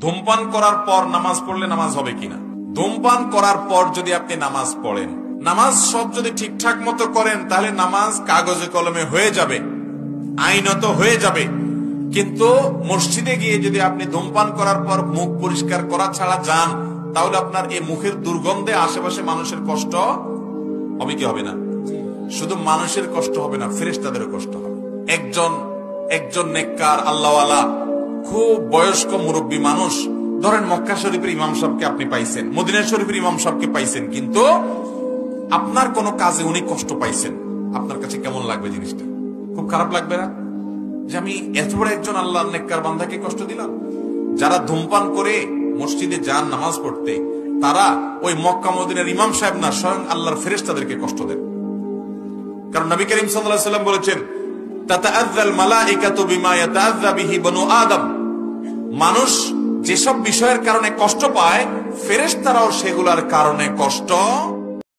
ধূমপান করার পর নামাজ পড়লে নামাজ হবে কিনা? ধূমপান করার পর যদি আপনি নামাজ পড়েন, নামাজ সব যদি ঠিকঠাক মতো করেন, তাহলে নামাজ কাগজে কলমে হয়ে যাবে, আইনত হয়ে যাবে। কিন্তু মসজিদে গিয়ে যদি আপনি ধূমপান করার পর মুখ পরিষ্কার করা ছাড়া যান, তাহলে আপনার এই মুখের দুর্গন্ধে আশেপাশে মানুষের কষ্ট হবে কি হবে না? শুধু মানুষের কষ্ট হবে না, ফেরেশতাদেরও কষ্ট হবে। একজন নেককার আল্লাহওয়ালা খুব বয়স্ক মুরব্বী মানুষ, ধরেন মক্কা শরীফের ইমাম সাহেবকে আপনি পাইছেন, মদিনা শরীফের ইমাম সাহেবকে পাইছেন, কিন্তু আপনার কোনো কাজে উনি কষ্ট পাইছেন, আপনার কাছে কেমন লাগবে জিনিসটা? খুব খারাপ লাগবে না যে আমি এত বড় একজন আল্লাহর নেককার বান্দাকে কষ্ট দিলাম? যারা ধূমপান করে মসজিদে যান নামাজ পড়তে, তারা ওই মক্কা মদিনার ইমাম সাহেব না, স্বয়ং আল্লাহর ফেরেশতাদেরকে কষ্ট দেন। কারণ নবী করিম সাল্লাল্লাহু আলাইহি ওয়াসাল্লাম বলেছেন, তাতাআযাল মালাইকাতু বিমা ইয়াতাআযা বিহি বনু আদম। মানুষ যেসব বিষয়ের কারণে কষ্ট পায়, ফেরেশতারাও সেগুলোর কারণে কষ্ট